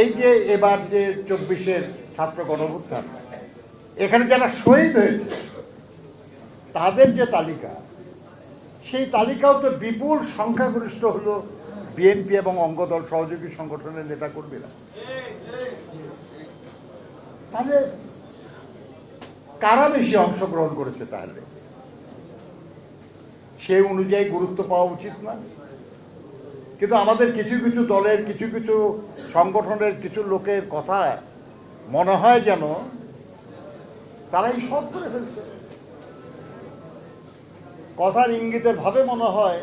এই যে এবার যে 24-এর ছাত্র গণঅভ্যুত্থান, এখানে যারা শহীদ হয়েছে তাদের যে তালিকা, সেই তালিকাও তো বিপুল সংখ্যাগরিষ্ঠ হলো বিএনপি এবং অঙ্গদল সহযোগী সংগঠনের নেতাকর্মীরা। তাহলে কারা বেশি অংশগ্রহণ করেছে? তাহলে সেই অনুযায়ী গুরুত্ব পাওয়া উচিত না? কিন্তু আমাদের কিছু কিছু দলের, কিছু কিছু সংগঠনের কিছু লোকের কথা মনে হয় যেন তারাই সব করে ফেলছে। কথার ইঙ্গিতের ভাবে মনে হয়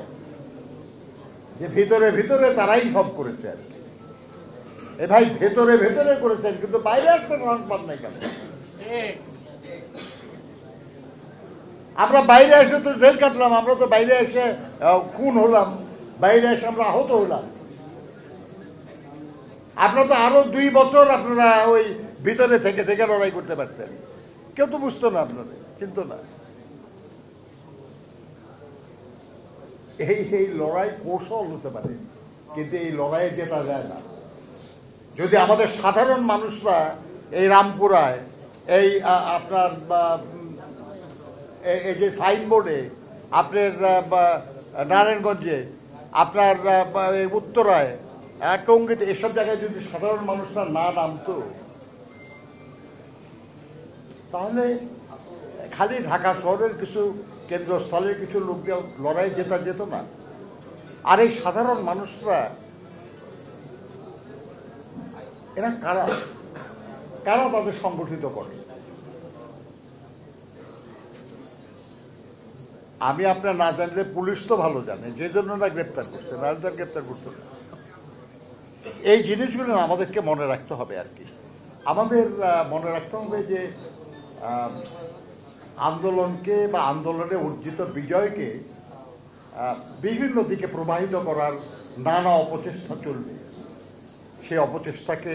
যে ভিতরে ভিতরে তারাই সব করেছে আর কি। এ ভাই, ভেতরে ভেতরে করেছেন, কিন্তু বাইরে আসতে সাহস পান নাই কেন? আমরা বাইরে এসে তো জেল কাটলাম, আমরা তো বাইরে এসে খুন হলাম, বাইরে এসে আমরা আহত হলাম। আপনারা তো আরো 2 বছর আপনারা ওই ভিতরে থেকে থেকে লড়াই করতে পারতেন, কেউ তো বুঝতো না, আপনাদের চিন্তা না। এই লড়াই কৌশল হতে পারে, কিন্তু এই লড়াইয়ে জেতা যায় না। যদি আমাদের সাধারণ মানুষরা এই রামপুরায়, এই আপনার এই যে সাইনবোর্ডে, আপনার নারায়ণগঞ্জে, আপনার উত্তরায়, টঙ্গীতে, এসব জায়গায় যদি সাধারণ মানুষরা না নামতো, তাহলে খালি ঢাকা শহরের কিছু কেন্দ্রস্থলের কিছু লোক লড়াই জেতা যেত না। আর এই সাধারণ মানুষরা এরা কারা? কারা তাদের সংগঠিত করে? আমি আপনার না জানলে পুলিশ তো ভালো জানে, যে জন্য না গ্রেপ্তার করছে, না গ্রেপ্তার করতো না। এই জিনিসগুলো আমাদেরকে মনে রাখতে হবে আর কি। আমাদের মনে রাখতে হবে যে আন্দোলনকে বা আন্দোলনে অর্জিত বিজয়কে বিভিন্ন দিকে প্রবাহিত করার নানা অপচেষ্টা চলবে। সেই অপচেষ্টাকে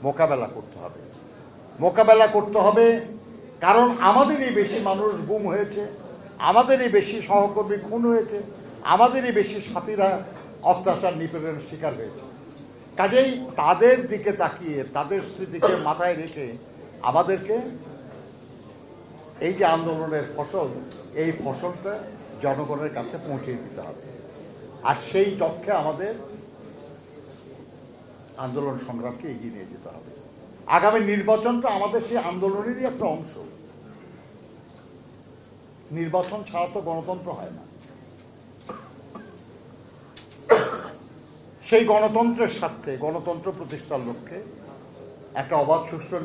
মোকাবেলা করতে হবে। মোকাবেলা করতে হবে কারণ আমাদেরই বেশি মানুষ গুম হয়েছে, আমাদেরই বেশি সহকর্মী খুন হয়েছে, আমাদেরই বেশি সাথীরা অত্যাচার নিপীড়নের শিকার হয়েছে। কাজেই তাদের দিকে তাকিয়ে, তাদের স্মৃতিকে মাথায় রেখে আমাদেরকে এই যে আন্দোলনের ফসল, এই ফসলটা জনগণের কাছে পৌঁছে দিতে হবে। আর সেই লক্ষ্যে আমাদের আন্দোলন সংগ্রামকে এগিয়ে নিয়ে যেতে হবে। আগামী নির্বাচনটা আমাদের সেই আন্দোলনেরই একটা অংশ। নির্বাচন ছাড়া তো গণতন্ত্র হয় না। সেই গণতন্ত্রের স্বার্থে, গণতন্ত্র প্রতিষ্ঠার লক্ষ্যে একটা অবাধ সুষ্ঠু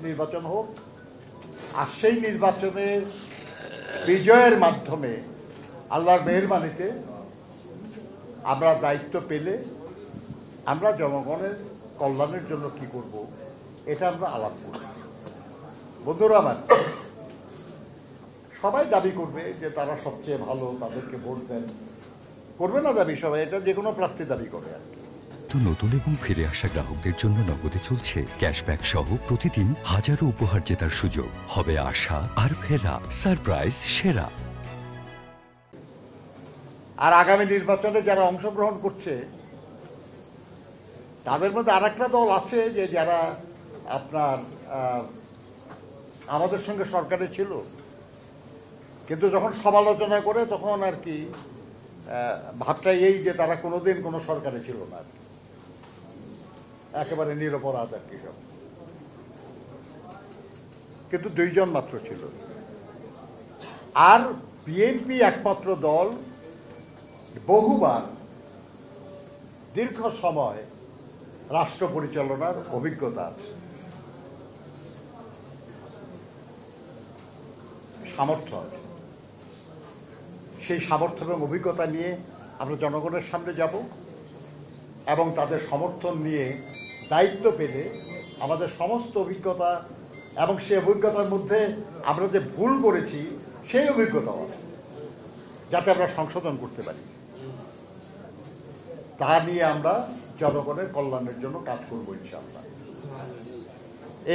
নির্বাচন হোক। আর সেই নির্বাচনের বিজয়ের মাধ্যমে আল্লাহর মেহেরবানিতে আমরা দায়িত্ব পেলে আমরা জনগণের কল্যাণের জন্য কি করব, এটা আমরা আলাপ করব। বন্ধুরা আমার, সবাই দাবি করবে যে তারা সবচেয়ে ভালো, তাদেরকে ভোট দেন, করবে না দাবি সবাই, এটা যে কোনো প্রার্থী দাবি করে আর কি। তো নতুন এবং ফিরে আসা গ্রাহকদের জন্য নগদে চলছে ক্যাশব্যাক সহ প্রতিদিন হাজারো উপহার জেতার সুযোগ। হবে আশা আর ফেরা, সারপ্রাইজ সেরা। আর আগামী নির্বাচনে যারা অংশগ্রহণ করছে তাদের মধ্যে আরেকটা দল আছে যে যারা আপনার আমাদের সঙ্গে সরকারে ছিল, কিন্তু যখন সমালোচনা করে তখন আর কি ভাবটা এই যে তারা কোনোদিন কোনো সরকারে ছিল না, একেবারে নিরপরাধ আর কি সব। কিন্তু 2 জন মাত্র ছিল। আর বিএনপি একমাত্র দল বহুবার দীর্ঘ সময় রাষ্ট্র পরিচালনার অভিজ্ঞতা আছে, সামর্থ্য আছে। সেই সামর্থ্য এবং অভিজ্ঞতা নিয়ে আমরা জনগণের সামনে যাব এবং তাদের সমর্থন নিয়ে দায়িত্ব পেলে আমাদের সমস্ত অভিজ্ঞতা এবং সেই অভিজ্ঞতার মধ্যে আমরা যে ভুল করেছি সেই অভিজ্ঞতাও আছে, যাতে আমরা সংশোধন করতে পারি। তা নিয়ে আমরা জনগণের কল্যাণের জন্য কাজ করবো ইনশাআল্লাহ।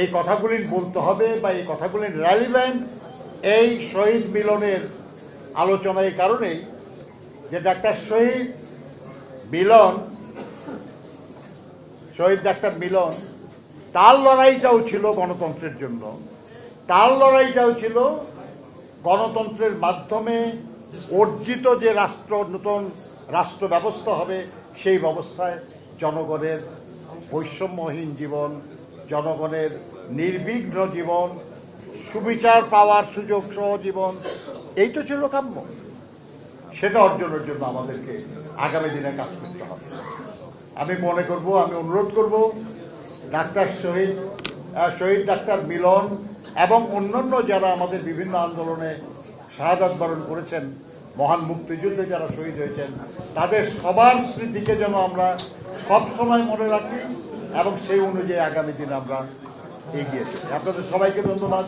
এই কথাগুলি বলতে হবে বা এই কথাগুলি রেলিভেন্ট এই শহীদ মিলনের আলোচনা এই কারণেই যে ডাক্তার শহীদ মিলন শহীদ ডাক্তার মিলন, তার লড়াইটাও ছিল গণতন্ত্রের জন্য, তার লড়াইটাও ছিল গণতন্ত্রের মাধ্যমে অর্জিত যে নতুন রাষ্ট্র ব্যবস্থা হবে, সেই ব্যবস্থায় জনগণের বৈষম্যহীন জীবন, জনগণের নির্বিঘ্ন জীবন, সুবিচার পাওয়ার সুযোগ সহ জীবন, এই তো ছিল কাম্য। সেটা অর্জনের জন্য আমাদেরকে আগামী দিনে কাজ করতে হবে। আমি মনে করব, আমি অনুরোধ করব শহীদ ডাক্তার মিলন এবং অন্যান্য যারা আমাদের বিভিন্ন আন্দোলনে শাহাদাত বরণ করেছেন, মহান মুক্তিযুদ্ধে যারা শহীদ হয়েছেন, তাদের সবার স্মৃতিকে যেন আমরা সবসময় মনে রাখি এবং সেই অনুযায়ী আগামী দিনে আমরা এগিয়ে যাই। আপনাদের সবাইকে ধন্যবাদ।